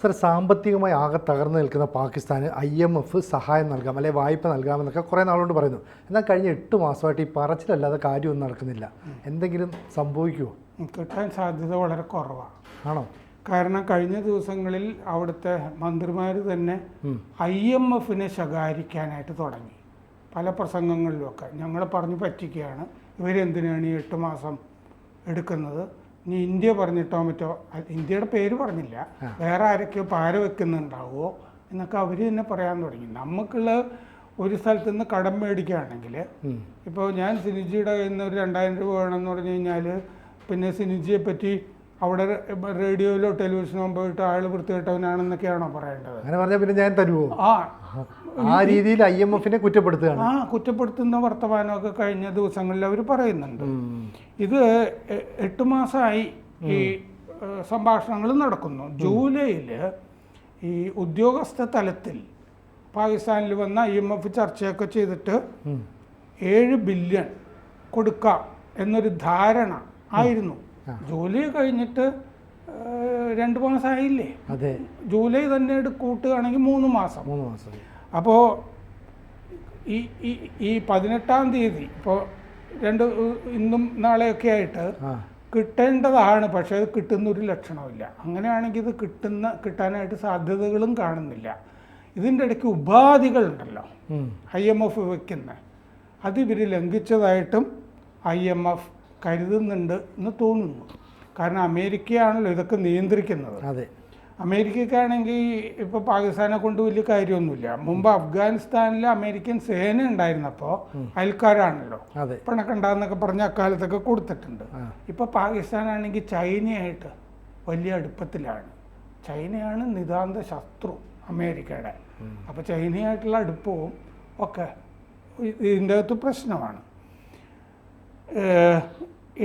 Sir, സാമ്പത്തികമായി ആകെ തകർന്നു നിൽക്കുന്ന പാകിസ്ഥാന് IMF സഹായം നൽകാം, അല്ലെങ്കിൽ വായ്പ നൽകാമെന്നൊക്കെ കുറേ നാളുകൊണ്ട് പറയുന്നു. എന്നാൽ കഴിഞ്ഞ 8 മാസമായിട്ട് ഈ പറച്ചിലല്ലാതെ കാര്യമൊന്നും നടക്കുന്നില്ല. എന്തെങ്കിലും സംഭവിക്കുമോ? കിട്ടാൻ സാധ്യത വളരെ കുറവാണ്. ആണോ? കാരണം കഴിഞ്ഞ ദിവസങ്ങളിൽ അവിടുത്തെ മന്ത്രിമാർ തന്നെ IMFനെ ശകാരിക്കാനായിട്ട് തുടങ്ങി. പല പ്രസംഗങ്ങളിലുമൊക്കെ ഞങ്ങളെ പറഞ്ഞു പറ്റിക്കുകയാണ്, ഇവരെന്തിനാണ് ഈ 8 മാസം എടുക്കുന്നത്, ഇനി ഇന്ത്യ പറഞ്ഞിട്ടോ മറ്റോ, ഇന്ത്യയുടെ പേര് പറഞ്ഞില്ല, വേറെ ആരൊക്കെയോ പാര വെക്കുന്നുണ്ടാവുമോ എന്നൊക്കെ അവർ തന്നെ പറയാൻ തുടങ്ങി. നമുക്കുള്ള ഒരു സ്ഥലത്ത് നിന്ന് കടം മേടിക്കുകയാണെങ്കിൽ, ഇപ്പോൾ ഞാൻ സിനിജിയുടെ കയ്യിൽ നിന്ന് ഒരു 2000 രൂപ വേണമെന്ന് പറഞ്ഞു കഴിഞ്ഞാൽ, പിന്നെ സിനിജിയെ പറ്റി അവിടെ റേഡിയോയിലോ ടെലിവിഷനോ പോയിട്ട് ആൾ വൃത്തികെട്ടവനാണെന്നൊക്കെയാണോ പറയേണ്ടത്? അങ്ങനെ പറഞ്ഞാൽ പിന്നെ ഞാൻ തരുമോ? ആ രീതിയിൽ IMFനെ കുറ്റപ്പെടുത്തുകയാണ്. കുറ്റപ്പെടുത്തുന്ന വർത്തമാനമൊക്കെ കഴിഞ്ഞ ദിവസങ്ങളിൽ അവർ പറയുന്നുണ്ട്. ഇത് 8 മാസമായി ഈ സംഭാഷണങ്ങൾ നടക്കുന്നു. ജൂലൈയിൽ ഈ ഉദ്യോഗസ്ഥ തലത്തിൽ പാകിസ്ഥാനിൽ വന്ന IMF ചർച്ചയൊക്കെ ചെയ്തിട്ട് 7 ബില്യൺ കൊടുക്കാം എന്നൊരു ധാരണ ആയിരുന്നു. ജൂലൈ കഴിഞ്ഞിട്ട് 2 മാസമായില്ലേ? അതെ, ജൂലൈ തന്നെ കൂട്ടുകയാണെങ്കിൽ 3 മാസം. അപ്പോൾ ഈ 18-ാം തീയതി ഇപ്പോൾ ഇന്നും നാളെയൊക്കെ ആയിട്ട് കിട്ടേണ്ടതാണ്, പക്ഷേ അത് കിട്ടുന്നൊരു ലക്ഷണമില്ല. അങ്ങനെയാണെങ്കിൽ ഇത് കിട്ടാനായിട്ട് സാധ്യതകളും കാണുന്നില്ല. ഇതിൻ്റെ ഇടയ്ക്ക് ഉപാധികളുണ്ടല്ലോ IMF വയ്ക്കുന്ന, അത് ഇവർ ലംഘിച്ചതായിട്ടും IMF കരുതുന്നുണ്ട് എന്ന് തോന്നുന്നു. കാരണം അമേരിക്കയാണല്ലോ ഇതൊക്കെ നിയന്ത്രിക്കുന്നത്. അതെ, അമേരിക്കക്കാണെങ്കിൽ ഇപ്പോൾ പാകിസ്ഥാനെ കൊണ്ട് വലിയ കാര്യമൊന്നുമില്ല. മുമ്പ് അഫ്ഗാനിസ്ഥാനിൽ അമേരിക്കൻ സേന ഉണ്ടായിരുന്നപ്പോൾ അയൽക്കാരാണല്ലോ, പണക്കണ്ടെന്നൊക്കെ പറഞ്ഞ് അക്കാലത്തൊക്കെ കൊടുത്തിട്ടുണ്ട്. ഇപ്പോൾ പാകിസ്ഥാനാണെങ്കിൽ ചൈനയായിട്ട് വലിയ അടുപ്പത്തിലാണ്. ചൈനയാണ് നിതാന്ത ശത്രു അമേരിക്കയുടെ. അപ്പോൾ ചൈനയായിട്ടുള്ള അടുപ്പവും ഒക്കെ ഇതിൻ്റെ അകത്ത് പ്രശ്നമാണ്.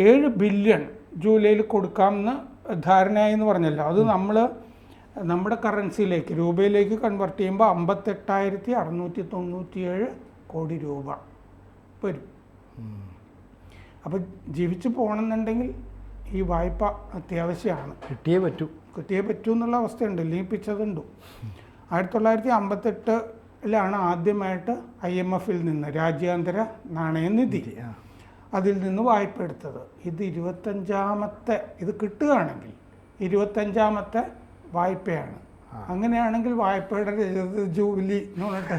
7 ബില്യൺ ജൂലൈയിൽ കൊടുക്കാമെന്ന് ധാരണയായെന്ന് പറഞ്ഞല്ലോ. അത് നമ്മുടെ കറൻസിയിലേക്ക്, രൂപയിലേക്ക് കൺവെർട്ട് ചെയ്യുമ്പോൾ 58,697 കോടി രൂപ വരും. അപ്പം ജീവിച്ചു പോകണമെന്നുണ്ടെങ്കിൽ ഈ വായ്പ അത്യാവശ്യമാണ്. കിട്ടിയേ പറ്റൂ എന്നുള്ള അവസ്ഥയുണ്ട്, ലീപ്പിച്ചതുണ്ട്. 1958 ആദ്യമായിട്ട് IMFൽ നിന്ന്, രാജ്യാന്തര നാണയനിധി, അതിൽ നിന്ന് വായ്പ എടുത്തത്. ഇത് 25-ാമത്തെ, ഇത് കിട്ടുകയാണെങ്കിൽ 25-ാമത്തെ വായ്പയാണ്. അങ്ങനെയാണെങ്കിൽ വായ്പയുടെ രജത ജൂബിലി എന്ന് പറഞ്ഞിട്ട്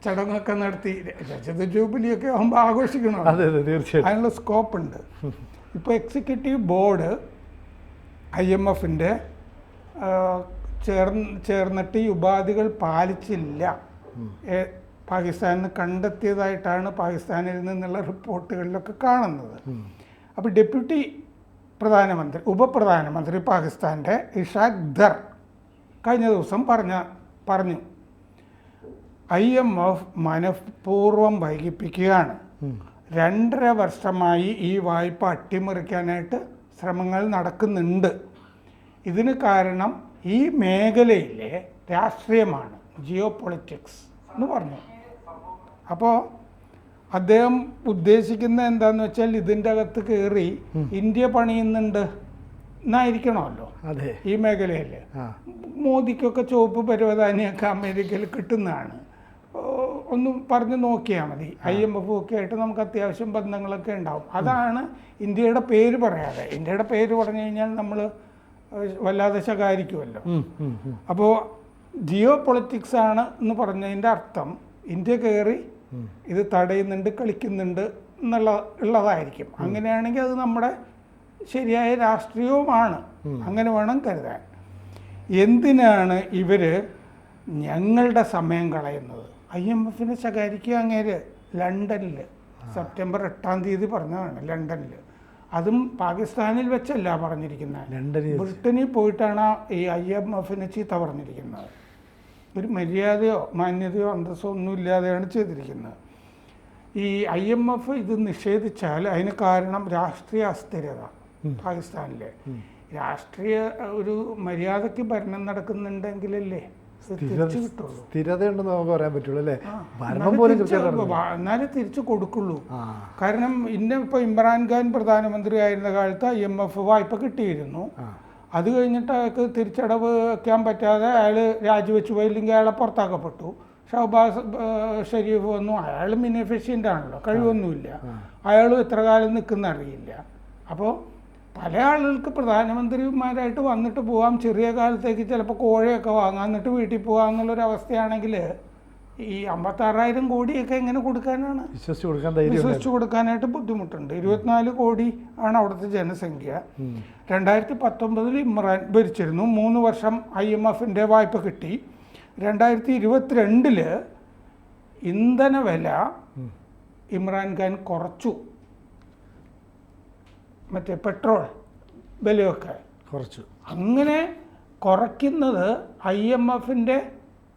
ചടങ്ങൊക്കെ നടത്തി രജത ജൂബിലിയൊക്കെ ആകുമ്പോൾ ആഘോഷിക്കണം. അതിനുള്ള സ്കോപ്പ് ഉണ്ട്. ഇപ്പോൾ എക്സിക്യൂട്ടീവ് ബോർഡ് IMFൻ്റെ ചേർന്നിട്ട് ഈ ഉപാധികൾ പാലിച്ചില്ല, പാകിസ്ഥാനിന് കണ്ടെത്തിയതായിട്ടാണ് പാകിസ്ഥാനിൽ നിന്നുള്ള റിപ്പോർട്ടുകളിലൊക്കെ കാണുന്നത്. അപ്പോൾ ഡെപ്യൂട്ടി ഉപപ്രധാനമന്ത്രി പാകിസ്ഥാൻ്റെ ഇഷാഖ് ദർ കഴിഞ്ഞ ദിവസം പറഞ്ഞു IMF മനഃപൂർവ്വം വൈകിപ്പിക്കുകയാണ്. 2.5 വർഷമായി ഈ വായ്പ അട്ടിമറിക്കാനായിട്ട് ശ്രമങ്ങൾ നടക്കുന്നുണ്ട്. ഇതിന് കാരണം ഈ മേഖലയിലെ രാഷ്ട്രീയമാണ്, ജിയോ പൊളിറ്റിക്സ് എന്ന് പറഞ്ഞു. അപ്പോൾ അദ്ദേഹം ഉദ്ദേശിക്കുന്ന എന്താന്ന് വെച്ചാൽ ഇതിൻ്റെ അകത്ത് കയറി ഇന്ത്യ പണിയുന്നുണ്ട് എന്നായിരിക്കണമല്ലോ ഈ മേഖലയിൽ. മോദിക്കൊക്കെ ചുവപ്പ് പരവതാനിയൊക്കെ അമേരിക്കയിൽ കിട്ടുന്നതാണ്. ഒന്ന് പറഞ്ഞു നോക്കിയാൽ മതി. IMF ഒക്കെ ആയിട്ട് നമുക്ക് അത്യാവശ്യം ബന്ധങ്ങളൊക്കെ ഉണ്ടാവും. അതാണ് ഇന്ത്യയുടെ പേര് പറയാതെ. ഇന്ത്യയുടെ പേര് പറഞ്ഞു കഴിഞ്ഞാൽ നമ്മൾ വല്ലാതെ ശകാരിക്കുമല്ലോ. അപ്പോൾ ജിയോ പൊളിറ്റിക്സ് ആണ് എന്ന് പറഞ്ഞതിൻ്റെ അർത്ഥം ഇന്ത്യ കയറി ഇത് തടയുന്നുണ്ട്, കളിക്കുന്നുണ്ട് ഉള്ളതായിരിക്കും. അങ്ങനെയാണെങ്കിൽ അത് നമ്മുടെ ശരിയായ രാഷ്ട്രീയവുമാണ്, അങ്ങനെ വേണം കരുതാൻ. എന്തിനാണ് ഇവർ ഞങ്ങളുടെ സമയം കളയുന്നത്? IMFനെ ശകാരിക്കുക അങ്ങേര് ലണ്ടനിൽ സെപ്റ്റംബർ 8-ാം തീയതി പറഞ്ഞതാണ്. ലണ്ടനിൽ, അതും പാകിസ്ഥാനിൽ വെച്ചല്ല പറഞ്ഞിരിക്കുന്നത്, ബ്രിട്ടനിൽ പോയിട്ടാണ് ഈ IMFനെ ചീത്ത പറഞ്ഞിരിക്കുന്നത്. ഒരു മര്യാദയോ മാന്യതയോ അന്തസ്സോ ഒന്നും ഇല്ലാതെയാണ് ചെയ്തിരിക്കുന്നത്. ഈ IMF ഇത് നിഷേധിച്ചാൽ അതിന് കാരണം രാഷ്ട്രീയ അസ്ഥിരത. പാകിസ്ഥാനിലെ രാഷ്ട്രീയ ഒരു മര്യാദയ്ക്ക് ഭരണം നടക്കുന്നുണ്ടെങ്കിലല്ലേ സ്ഥിരതയുണ്ടെന്ന് നമുക്ക് പറയാൻ പറ്റുള്ളൂ അല്ലേ? എന്നാലേ തിരിച്ചു കൊടുക്കുള്ളൂ. കാരണം ഇപ്പോൾ ഇമ്രാൻഖാൻ പ്രധാനമന്ത്രി ആയിരുന്ന കാലത്ത് IMF വായ്പ കിട്ടിയിരുന്നു. അത് കഴിഞ്ഞിട്ട് അയാൾക്ക് തിരിച്ചടവ് വയ്ക്കാൻ പറ്റാതെ അയാൾ രാജിവെച്ച് പോയില്ലെങ്കിൽ അയാളെ പുറത്താക്കപ്പെട്ടു. ഷഹബാസ് ഷെരീഫ് വന്നു. അയാൾ ഇനെഫിഷ്യൻ്റ് ആണല്ലോ, കഴിവൊന്നുമില്ല. അയാൾ എത്ര കാലം നിൽക്കുന്ന അറിയില്ല. അപ്പോൾ പല ആളുകൾക്ക് പ്രധാനമന്ത്രിമാരായിട്ട് വന്നിട്ട് പോകാം, ചെറിയ കാലത്തേക്ക് ചിലപ്പോൾ കോഴയൊക്കെ വാങ്ങാം, എന്നിട്ട് വീട്ടിൽ പോകാം എന്നുള്ളൊരവസ്ഥയാണെങ്കിൽ ഈ 56,000 കോടിയൊക്കെ എങ്ങനെ കൊടുക്കാനാണ്? വിശ്വസിച്ച് കൊടുക്കാനായിട്ട് ബുദ്ധിമുട്ടുണ്ട്. 24 കോടി ആണ് അവിടുത്തെ ജനസംഖ്യ. 2019 ഇമ്രാൻ ഭരിച്ചിരുന്നു. 3 വർഷം IMFൻ്റെ വായ്പ കിട്ടി. 2022 ഇന്ധന വില ഇമ്രാൻഖാൻ കുറച്ചു. മറ്റേ പെട്രോൾ വിലയൊക്കെ കുറച്ചു. അങ്ങനെ കുറയ്ക്കുന്നത് IMFൻ്റെ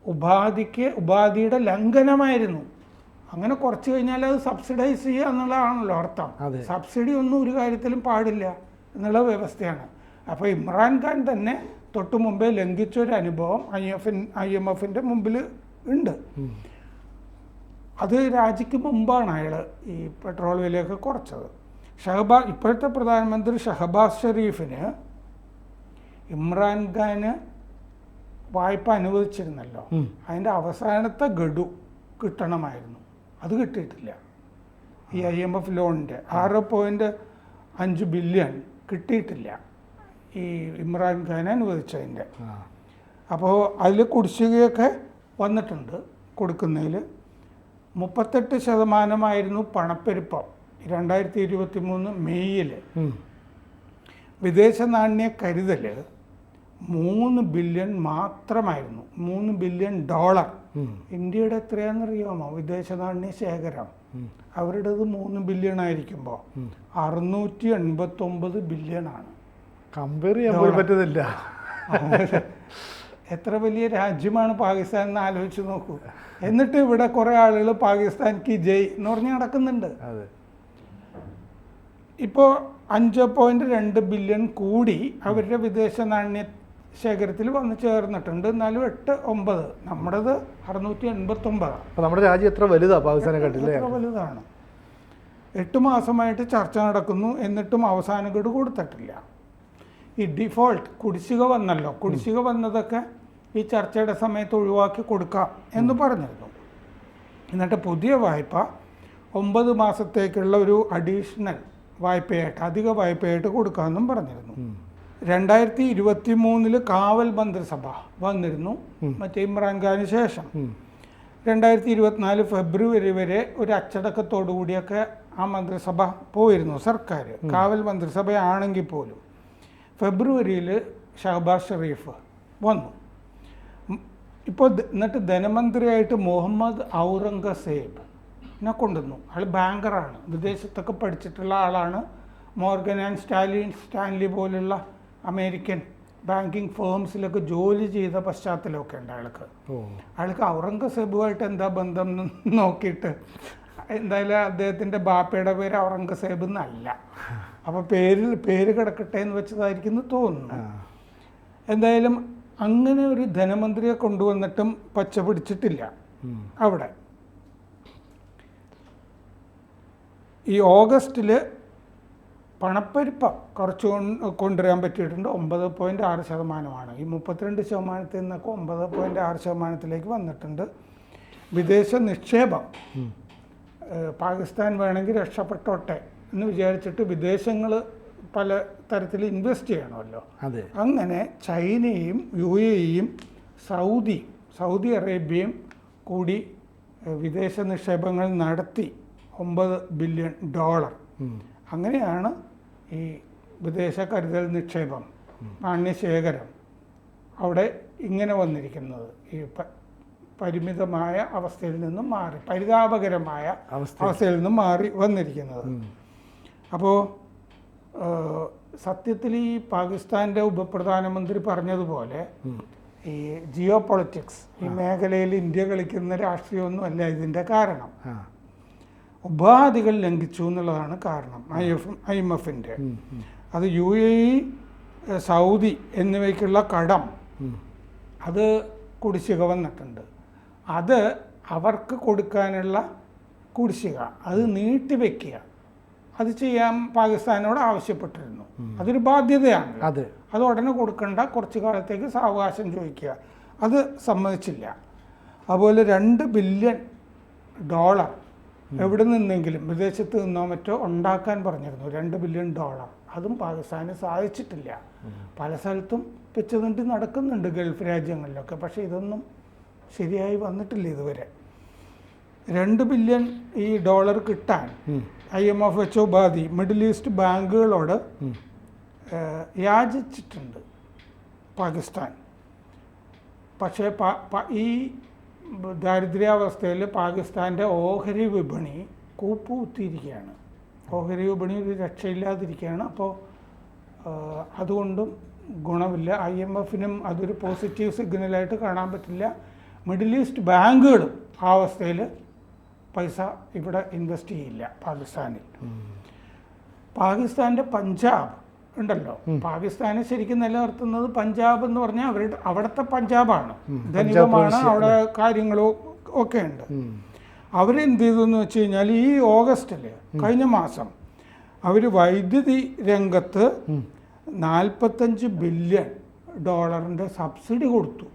ഉപാധിയുടെ ലംഘനമായിരുന്നു. അങ്ങനെ കുറച്ച് കഴിഞ്ഞാൽ അത് സബ്സിഡൈസ് ചെയ്യുക എന്നുള്ളതാണല്ലോ അർത്ഥം. സബ്സിഡി ഒന്നും ഒരു കാര്യത്തിലും പാടില്ല എന്നുള്ള വ്യവസ്ഥയാണ്. അപ്പോൾ ഇമ്രാൻഖാൻ തന്നെ തൊട്ട് മുമ്പേ ലംഘിച്ചൊരു അനുഭവം IMFൻ്റെ മുമ്പിൽ ഉണ്ട്. അത് രാജിക്ക് മുമ്പാണ് അയാൾ ഈ പെട്രോൾ വിലയൊക്കെ കുറച്ചത്. ഇപ്പോഴത്തെ പ്രധാനമന്ത്രി ഷഹബാസ് ഷെരീഫിന് ഇമ്രാൻഖാന് വായ്പ അനുവദിച്ചിരുന്നല്ലോ, അതിൻ്റെ അവസാനത്തെ ഗഡു കിട്ടണമായിരുന്നു. അത് കിട്ടിയിട്ടില്ല. ഈ IMF ലോണിൻ്റെ 6.5 ബില്യൺ കിട്ടിയിട്ടില്ല ഈ ഇമ്രാൻഖാൻ അനുവദിച്ചതിൻ്റെ. അപ്പോൾ അതിൽ കുടിശ്ശികയൊക്കെ വന്നിട്ടുണ്ട്. കൊടുക്കുന്നതിൽ 38% പണപ്പെരുപ്പം 2023 മെയ്യിൽ. വിദേശ നാണ്യ കരുതൽ 3 ബില്യൺ മാത്രമായിരുന്നു. $3 ബില്യൺ. ഇന്ത്യയുടെ എത്രയാണെന്നറിയാമോ വിദേശ നാണ്യ ശേഖരം? അവരുടേത് 3 ബില്യൺ ആയിരിക്കുമ്പോൾ 689 ബില്യണാണ്. കമ്പയർ ചെയ്യാൻ പറ്റുന്നില്ല. എത്ര വലിയ രാജ്യമാണ് പാകിസ്ഥാൻ എന്ന് ആലോചിച്ച് നോക്കൂ. എന്നിട്ട് ഇവിടെ കുറേ ആളുകൾ പാകിസ്ഥാൻ കി ജയ് എന്ന് പറഞ്ഞ് നടക്കുന്നുണ്ട്. ഇപ്പോൾ 5.2 ബില്യൺ കൂടി അവരുടെ വിദേശ നാണ്യ ശേഖരത്തിൽ വന്ന് ചേർന്നിട്ടുണ്ട്. എന്നാലും 8-9, നമ്മുടേത് 689. നമ്മുടെ രാജ്യം എത്ര വലുതാണ് പാകിസ്ഥാനെ കാട്ടില്ലേ? എത്ര വലുതാണ്. 8 മാസമായിട്ട് ചർച്ച നടക്കുന്നു, എന്നിട്ടും അവസാന ഗഡു കൊടുത്തിട്ടില്ല. ഈ ഡിഫോൾട്ട് കുടിശ്ശിക വന്നല്ലോ, കുടിശ്ശിക വന്നതൊക്കെ ഈ ചർച്ചയുടെ സമയത്ത് ഒഴിവാക്കി കൊടുക്കാം എന്ന് പറഞ്ഞിരുന്നു. എന്നിട്ട് പുതിയ വായ്പ 9 മാസത്തേക്കുള്ള ഒരു അഡീഷണൽ വായ്പയായിട്ട്, അധിക വായ്പയായിട്ട് കൊടുക്കാമെന്നും പറഞ്ഞിരുന്നു. 2023 കാവൽ മന്ത്രിസഭ വന്നിരുന്നു മറ്റേ ഇമ്രാൻഖാന് ശേഷം. 2024 ഫെബ്രുവരി വരെ ഒരു അച്ചടക്കത്തോടു കൂടിയൊക്കെ ആ മന്ത്രിസഭ പോയിരുന്നു, സർക്കാർ കാവൽ മന്ത്രിസഭയാണെങ്കിൽ പോലും. ഫെബ്രുവരിയിൽ ഷഹബാസ് ഷെരീഫ് വന്നു. ഇപ്പോൾ എന്നിട്ട് ധനമന്ത്രിയായിട്ട് മുഹമ്മദ് ഔറംഗസേബിനെ കൊണ്ടുവന്നു. ആൾ ബാങ്കറാണ്, വിദേശത്തൊക്കെ പഠിച്ചിട്ടുള്ള ആളാണ്. മോർഗൻ ആൻഡ് സ്റ്റാൻലി പോലുള്ള അമേരിക്കൻ ബാങ്കിങ് ഫേംസിലൊക്കെ ജോലി ചെയ്ത പശ്ചാത്തലമൊക്കെ ഉണ്ട് അയാൾക്ക് ഔറംഗസേബുമായിട്ട് എന്താ ബന്ധം എന്ന് നോക്കിയിട്ട് എന്തായാലും അദ്ദേഹത്തിൻ്റെ ബാപ്പയുടെ പേര് ഔറംഗസേബ് എന്നല്ല, അപ്പോൾ പേര് കിടക്കട്ടെ എന്ന് വെച്ചതായിരിക്കും തോന്നുന്നു. എന്തായാലും അങ്ങനെ ഒരു ധനമന്ത്രിയെ കൊണ്ടുവന്നിട്ടും പച്ച പിടിച്ചിട്ടില്ല അവിടെ. ഈ ഓഗസ്റ്റിൽ പണപ്പെരുപ്പം കുറച്ച് കൊണ്ടുവരാൻ പറ്റിയിട്ടുണ്ട്. 9.6%. ഈ 32% നിന്നൊക്കെ 9.6% വന്നിട്ടുണ്ട്. വിദേശ നിക്ഷേപം പാകിസ്ഥാൻ വേണമെങ്കിൽ രക്ഷപ്പെട്ടോട്ടെ എന്ന് വിചാരിച്ചിട്ട് വിദേശങ്ങൾ പല തരത്തിൽ ഇൻവെസ്റ്റ് ചെയ്യണമല്ലോ. അങ്ങനെ ചൈനയും UAEയും സൗദി അറേബ്യയും കൂടി വിദേശ നിക്ഷേപങ്ങൾ നടത്തി $9 ബില്യൺ. അങ്ങനെയാണ് ഈ വിദേശ കരുതൽ നിക്ഷേപം, നാണ്യശേഖരം അവിടെ ഇങ്ങനെ വന്നിരിക്കുന്നത്. ഈ പരിമിതമായ അവസ്ഥയിൽ നിന്നും മാറി, പരിതാപകരമായ അവസ്ഥയിൽ നിന്നും മാറി വന്നിരിക്കുന്നത്. അപ്പോൾ സത്യത്തിൽ ഈ പാകിസ്ഥാൻ്റെ ഉപപ്രധാനമന്ത്രി പറഞ്ഞതുപോലെ ഈ ജിയോ പൊളിറ്റിക്സ്, ഈ മേഖലയിൽ ഇന്ത്യ കളിക്കുന്ന രാഷ്ട്രീയമൊന്നും അല്ല ഇതിൻ്റെ കാരണം. ഉപാധികൾ ലംഘിച്ചു എന്നുള്ളതാണ് കാരണം. IMFൻ്റെ അത് UAE, സൗദി എന്നിവയ്ക്കുള്ള കടം അത് കുടിശ്ശിക വന്നിട്ടുണ്ട്. അത് അവർക്ക് കൊടുക്കാനുള്ള കുടിശ്ശിക അത് നീട്ടിവെക്കുക അത് ചെയ്യാൻ പാകിസ്ഥാനോട് ആവശ്യപ്പെട്ടിരുന്നു. അതൊരു ബാധ്യതയാണ്. അത് ഉടനെ കൊടുക്കേണ്ട, കുറച്ച് കാലത്തേക്ക് സാവകാശം ചോദിക്കുക. അത് സമ്മതിച്ചില്ല. അതുപോലെ $2 ബില്യൺ എവിടെ നിന്നെങ്കിലും വിദേശത്ത് നിന്നോ മറ്റോ ഉണ്ടാക്കാൻ പറഞ്ഞിരുന്നു. $2 ബില്യൺ. അതും പാകിസ്ഥാന് സാധിച്ചിട്ടില്ല. പല സ്ഥലത്തും പിച്ചുതണ്ടി നടക്കുന്നുണ്ട് ഗൾഫ് രാജ്യങ്ങളിലൊക്കെ. പക്ഷേ ഇതൊന്നും ശരിയായി വന്നിട്ടില്ല ഇതുവരെ. $2 ബില്യൺ കിട്ടാൻ IMF വെച്ച ഉപാധി മിഡിൽ ഈസ്റ്റ് ബാങ്കുകളോട് യാചിച്ചിട്ടുണ്ട് പാകിസ്ഥാൻ. പക്ഷേ ഈ ദാരിദ്ര്യാവസ്ഥയിൽ പാകിസ്ഥാൻ്റെ ഓഹരി വിപണി കൂപ്പുകുത്തിയിരിക്കുകയാണ്. ഓഹരി വിപണി ഒരു രക്ഷയില്ലാതിരിക്കുകയാണ്. അപ്പോൾ അതുകൊണ്ടും ഗുണമില്ല. IMFനും അതൊരു പോസിറ്റീവ് സിഗ്നലായിട്ട് കാണാൻ പറ്റില്ല. മിഡിൽ ഈസ്റ്റ് ബാങ്കുകളും ആ അവസ്ഥയിൽ പൈസ ഇവിടെ ഇൻവെസ്റ്റ് ചെയ്യില്ല പാകിസ്ഥാനിൽ. പാകിസ്ഥാൻ്റെ പഞ്ചാബ് ഉണ്ടല്ലോ, പാകിസ്ഥാനെ ശരിക്കും നിലനിർത്തുന്നത് പഞ്ചാബ് എന്ന് പറഞ്ഞാൽ അവിടുത്തെ പഞ്ചാബാണ്, ധനികമാണ്, അവിടെ കാര്യങ്ങളും ഒക്കെ ഉണ്ട്. അവരെന്ത് ചെയ്തെന്ന് വെച്ച് കഴിഞ്ഞാൽ ഈ ഓഗസ്റ്റിൽ കഴിഞ്ഞ മാസം അവർ വൈദ്യുതി രംഗത്ത് $45 ബില്യൺ സബ്സിഡി കൊടുത്തു.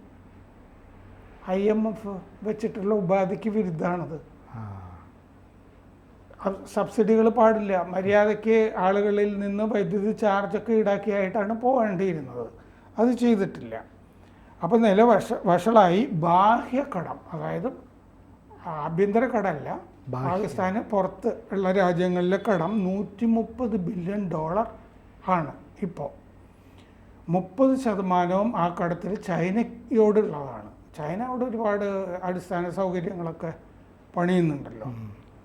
IMF വെച്ചിട്ടുള്ള ഉപാധിക്ക് വിരുദ്ധമാണത്. സബ്സിഡികൾ പാടില്ല. മര്യാദയ്ക്ക് ആളുകളിൽ നിന്ന് വൈദ്യുതി ചാർജൊക്കെ ഈടാക്കിയായിട്ടാണ് പോകേണ്ടിയിരുന്നത്. അത് ചെയ്തിട്ടില്ല. അപ്പോൾ നില വഷളായി. ബാഹ്യകടം, അതായത് ആഭ്യന്തര കടമല്ല, പാകിസ്ഥാന് പുറത്ത് ഉള്ള രാജ്യങ്ങളിലെ കടം $130 ബില്യൺ ആണ് ഇപ്പോൾ. 30% ആ കടത്തിൽ ചൈനയോടുള്ളതാണ്. ചൈന അവിടെ ഒരുപാട് അടിസ്ഥാന സൗകര്യങ്ങളൊക്കെ പണിയുന്നുണ്ടല്ലോ.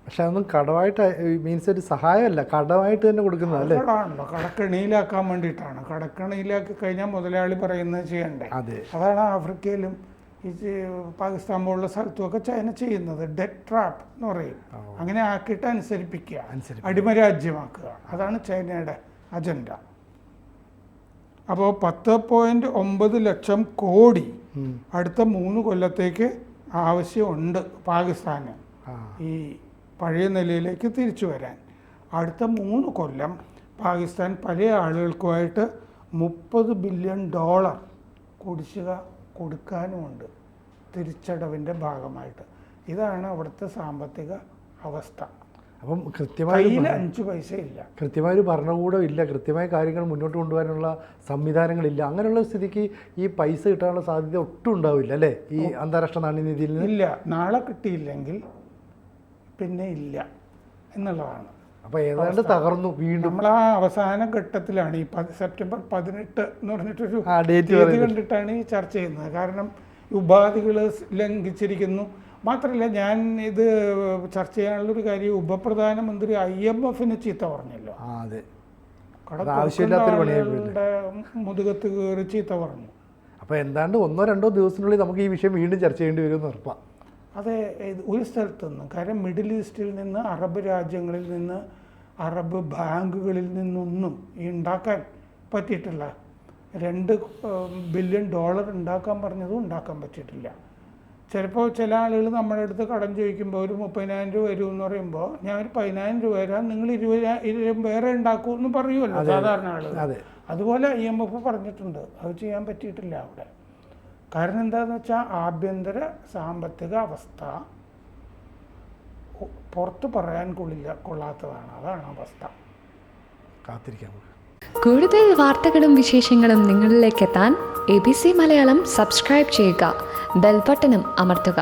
പക്ഷെ അതൊന്നും കടമായിട്ട് മീൻസ് ഒരു സഹായമല്ല, കടമായിട്ട് തന്നെ കൊടുക്കുന്നതല്ലേ? കടമാണല്ലോ, കടക്കണിയിലാക്കാൻ വേണ്ടിയിട്ടാണ്. കടക്കണിയിലാക്കി കഴിഞ്ഞാൽ മുതലാളി പറയുന്നത് ചെയ്യണ്ടേ. അതാണ് ആഫ്രിക്കയിലും ഈ പാകിസ്ഥാൻ പോലുള്ള സ്ഥലത്തുമൊക്കെ ചൈന ചെയ്യുന്നത്. ഡെറ്റ് ട്രാപ്പ് എന്ന് പറയും. അങ്ങനെ ആക്കിയിട്ട് അനുസരിപ്പിക്കുക, അടിമരാജ്യമാക്കുക. അതാണ് ചൈനയുടെ അജണ്ട. അപ്പോൾ 10.9 ലക്ഷം കോടി അടുത്ത 3 കൊല്ലത്തേക്ക് ആവശ്യമുണ്ട് പാകിസ്ഥാന് ഈ പഴയ നിലയിലേക്ക് തിരിച്ചു വരാൻ. അടുത്ത 3 കൊല്ലം പാകിസ്ഥാൻ പല ആളുകൾക്കുമായിട്ട് $30 ബില്യൺ കുടിശ്ശിക കൊടുക്കാനുമുണ്ട് തിരിച്ചടവിൻ്റെ ഭാഗമായിട്ട്. ഇതാണ് അവിടുത്തെ സാമ്പത്തിക അവസ്ഥ. അപ്പം കൃത്യമായി 5 പൈസ ഇല്ല, കൃത്യമായൊരു ഭരണകൂടം ഇല്ല, കൃത്യമായ കാര്യങ്ങൾ മുന്നോട്ട് കൊണ്ടുപോകാനുള്ള സംവിധാനങ്ങളില്ല. അങ്ങനെയുള്ള സ്ഥിതിക്ക് ഈ പൈസ കിട്ടാനുള്ള സാധ്യത ഒട്ടും ഉണ്ടാവില്ല അല്ലേ ഈ അന്താരാഷ്ട്ര നാണ്യനിധിയിൽ നിന്ന്? ഇല്ല. നാളെ കിട്ടിയില്ലെങ്കിൽ പിന്നെ ഇല്ല എന്നുള്ളതാണ്. അപ്പോൾ ഏതാണ്ട് തകർന്നു വീണ്ടും. നമ്മൾ ആ അവസാന ഘട്ടത്തിലാണ്. ഈ സെപ്റ്റംബർ 18 എന്ന് പറഞ്ഞിട്ടൊരു തീയതി കണ്ടിട്ടാണ് ഈ ചർച്ച ചെയ്യുന്നത്. കാരണം ഉപാധികൾ ലംഘിച്ചിരിക്കുന്നു. മാത്രമല്ല, ഞാൻ ഇത് ചർച്ച ചെയ്യാനുള്ളൊരു കാര്യം, ഉപപ്രധാനമന്ത്രി IMFന് ചീത്ത പറഞ്ഞല്ലോ. കടകളുടെ മുതുകത്ത് കയറി ചീത്ത പറഞ്ഞു. അപ്പോൾ എന്താണ്ട് 1-2 ദിവസത്തിനുള്ളിൽ നമുക്ക് ഈ വിഷയം വീണ്ടും ചർച്ച ചെയ്യേണ്ടി വരുമെന്ന് ഉറപ്പാണ്. അതെ, ഒരു സ്ഥലത്തു നിന്നും. കാരണം മിഡിൽ ഈസ്റ്റിൽ നിന്ന്, അറബ് രാജ്യങ്ങളിൽ നിന്ന്, അറബ് ബാങ്കുകളിൽ നിന്നൊന്നും ഈ ഉണ്ടാക്കാൻ പറ്റിയിട്ടില്ല. $2 ബില്യൺ ഉണ്ടാക്കാൻ പറഞ്ഞതും ഉണ്ടാക്കാൻ പറ്റിയിട്ടില്ല. ചിലപ്പോൾ ചില ആളുകൾ നമ്മുടെ അടുത്ത് കടം ചോദിക്കുമ്പോൾ ഒരു 30,000 രൂപ വരുമെന്ന് പറയുമ്പോൾ ഞാൻ ഒരു 10,000 രൂപ തരാം, നിങ്ങൾ 20,000 വേറെ ഉണ്ടാക്കുമെന്ന് പറയുമല്ലോ സാധാരണ ആളുകൾ. അതുപോലെ IMF പറഞ്ഞിട്ടുണ്ട്. അത് ചെയ്യാൻ പറ്റിയിട്ടില്ല അവിടെ. കാരണം എന്താണെന്ന് വെച്ചാൽ ആഭ്യന്തര സാമ്പത്തിക അവസ്ഥ പുറത്ത് പറയാൻ കൊള്ളാത്തതാണ്. അതാണ് അവസ്ഥ. കാത്തിരിക്കാം. കൂടുതൽ വാർത്തകളും വിശേഷങ്ങളും നിങ്ങളിലേക്ക് എത്താൻ ABC മലയാളം സബ്സ്ക്രൈബ് ചെയ്യുക, ബെൽ ബട്ടണും അമർത്തുക.